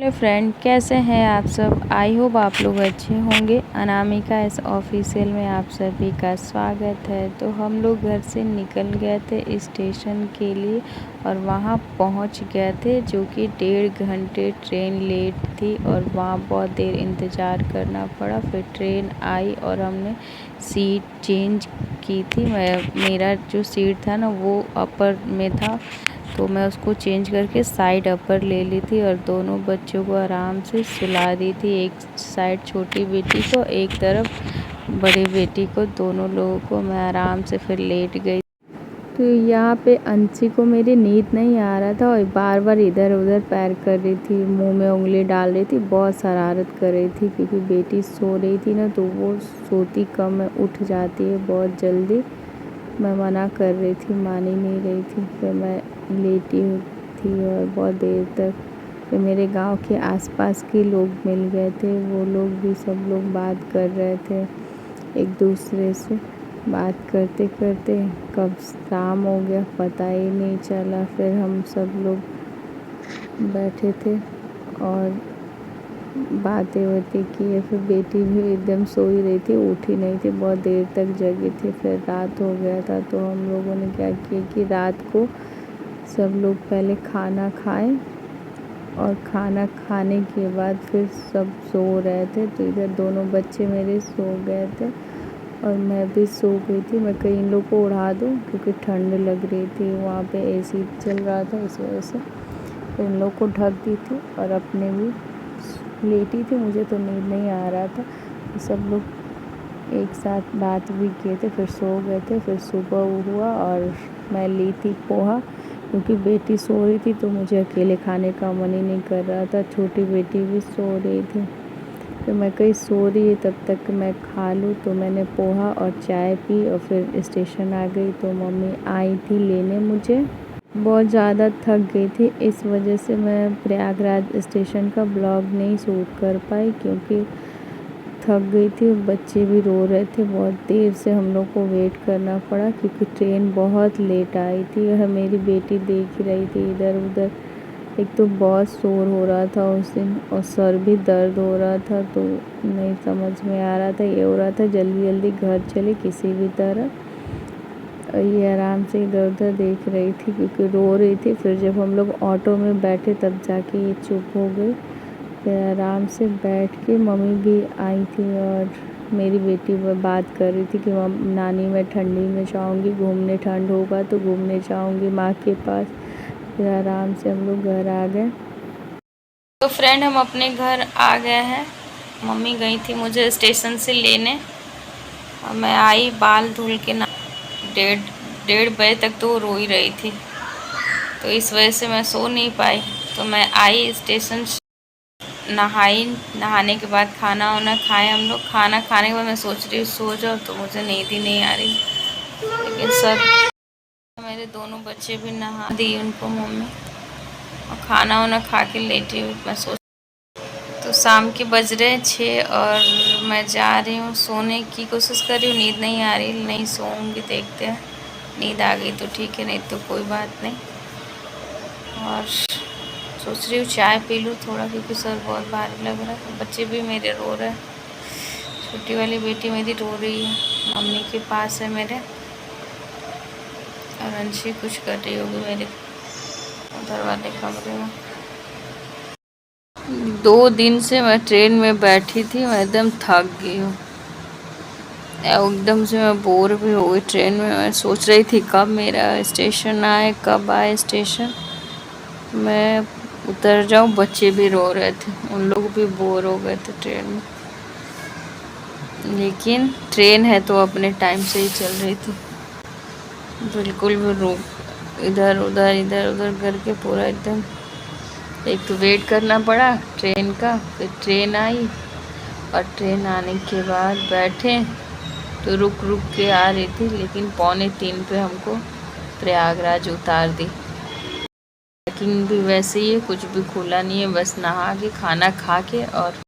Hello friend, कैसे हैं आप सब। आई होप आप लोग अच्छे होंगे। अनामिका इस ऑफिशियल में आप सभी का स्वागत है। तो हम लोग घर से निकल गए थे स्टेशन के लिए और वहां पहुंच गए थे, जो कि 1.5 घंटे ट्रेन लेट थी और वहां बहुत देर इंतज़ार करना पड़ा। फिर ट्रेन आई और हमने सीट चेंज की थी। मेरा जो सीट था ना वो अपर में था, तो मैं उसको चेंज करके साइड अपर ले ली थी और दोनों बच्चों को आराम से सुला दी थी। एक साइड छोटी बेटी को, एक तरफ बड़ी बेटी को। दोनों लोगों को मैं आराम से फिर लेट गई। तो यहाँ पे अंशी को मेरी नींद नहीं आ रहा था और बार बार इधर उधर पैर कर रही थी, मुंह में उंगली डाल रही थी, बहुत शरारत कर रही थी। क्योंकि बेटी सो रही थी ना, तो वो सोती कम है, उठ जाती है बहुत जल्दी। मैं मना कर रही थी, मान ही नहीं रही थी। फिर मैं लेटी थी और बहुत देर तक। फिर मेरे गांव के आसपास के लोग मिल गए थे, वो लोग भी सब लोग बात कर रहे थे एक दूसरे से। बात करते करते कब शाम हो गया पता ही नहीं चला। फिर हम सब लोग बैठे थे और बातें वातें किए। फिर बेटी भी एकदम सोई रही थी, उठी नहीं थी, बहुत देर तक जगी थी। फिर रात हो गया था, तो हम लोगों ने क्या किया कि रात को सब लोग पहले खाना खाएं और खाना खाने के बाद फिर सब सो रहे थे। तो इधर दोनों बच्चे मेरे सो गए थे और मैं भी सो गई थी। मैं कहीं इन लोग को उड़ा दूँ क्योंकि ठंड लग रही थी, वहाँ पे एसी चल रहा था, इस वजह से फिर इन लोग को ढक दी थी और अपने भी लेटी थी। मुझे तो नींद नहीं आ रहा था। सब लोग एक साथ बात भी किए थे, फिर सो गए थे। फिर सुबह हुआ और मैं ली थी पोहा, क्योंकि बेटी सो रही थी तो मुझे अकेले खाने का मन ही नहीं कर रहा था। छोटी बेटी भी सो रही थी, तो मैं कहीं सो रही है तब तक मैं खा लूँ। तो मैंने पोहा और चाय पी और फिर स्टेशन आ गई। तो मम्मी आई थी लेने मुझे। बहुत ज़्यादा थक गई थी, इस वजह से मैं प्रयागराज स्टेशन का ब्लॉग नहीं शूट कर पाई, क्योंकि थक गई थी। बच्चे भी रो रहे थे, बहुत देर से हम लोग को वेट करना पड़ा क्योंकि ट्रेन बहुत लेट आई थी। यह मेरी बेटी देख रही थी इधर उधर। एक तो बहुत शोर हो रहा था उस दिन और सर भी दर्द हो रहा था, तो नहीं समझ में आ रहा था। ये हो रहा था जल्दी जल्दी घर चले किसी भी तरह। और ये आराम से इधर उधर देख रही थी क्योंकि रो रही थी। फिर जब हम लोग ऑटो में बैठे तब जाके ये चुप हो गई। फिर आराम से बैठ के मम्मी भी आई थी और मेरी बेटी वो बात कर रही थी कि नानी मैं ठंडी में जाऊंगी घूमने, ठंड होगा तो घूमने जाऊंगी माँ के पास। फिर आराम से हम लोग घर आ गए। तो फ्रेंड हम अपने घर आ गए हैं। मम्मी गई थी मुझे स्टेशन से लेने और मैं आई बाल धुल के ना। 1:30 बजे तक तो वो रो ही रही थी, तो इस वजह से मैं सो नहीं पाई। तो मैं आई स्टेशन, नहाई, नहाने के बाद खाना वाना खाए हम लोग। खाना खाने के बाद मैं सोच रही हूँ सो जाओ, तो मुझे नींद ही नहीं आ रही। लेकिन सब मेरे दोनों बच्चे भी नहा दी उनको मम्मी और खाना वाना खा के लेटी हुई मैं सोच। तो शाम के बज रहे 6 और मैं जा रही हूँ सोने की कोशिश कर रही हूँ। नींद नहीं आ रही, नहीं सोऊंगी, देखते हैं। नींद आ गई तो ठीक है, नहीं तो कोई बात नहीं। और सोच रही हूँ चाय पी लूँ थोड़ा, क्योंकि सर बहुत भारी लग रहा है। बच्चे भी मेरे रो रहे हैं। छोटी वाली बेटी मेरी रो रही है, मम्मी के पास है मेरे। और अंशी कुछ कर रही होगी मेरे उधर वाले कमरे में। 2 दिन से मैं ट्रेन में बैठी थी, मैं एकदम थक गई हूँ। एकदम से मैं बोर भी हो गई ट्रेन में। मैं सोच रही थी कब मेरा स्टेशन आए, कब आए स्टेशन, मैं उतर जाऊँ। बच्चे भी रो रहे थे, उन लोग भी बोर हो गए थे ट्रेन में। लेकिन ट्रेन है तो अपने टाइम से ही चल रही थी, बिल्कुल भी रुक इधर उधर करके पूरा एकदम। एक तो वेट करना पड़ा ट्रेन का, फिर ट्रेन आई और ट्रेन आने के बाद बैठे तो रुक रुक के आ रही थी। लेकिन 2:45 पे हमको प्रयागराज उतार दी। पैकिंग भी वैसे ही है, कुछ भी खुला नहीं है, बस नहा के खाना खा के और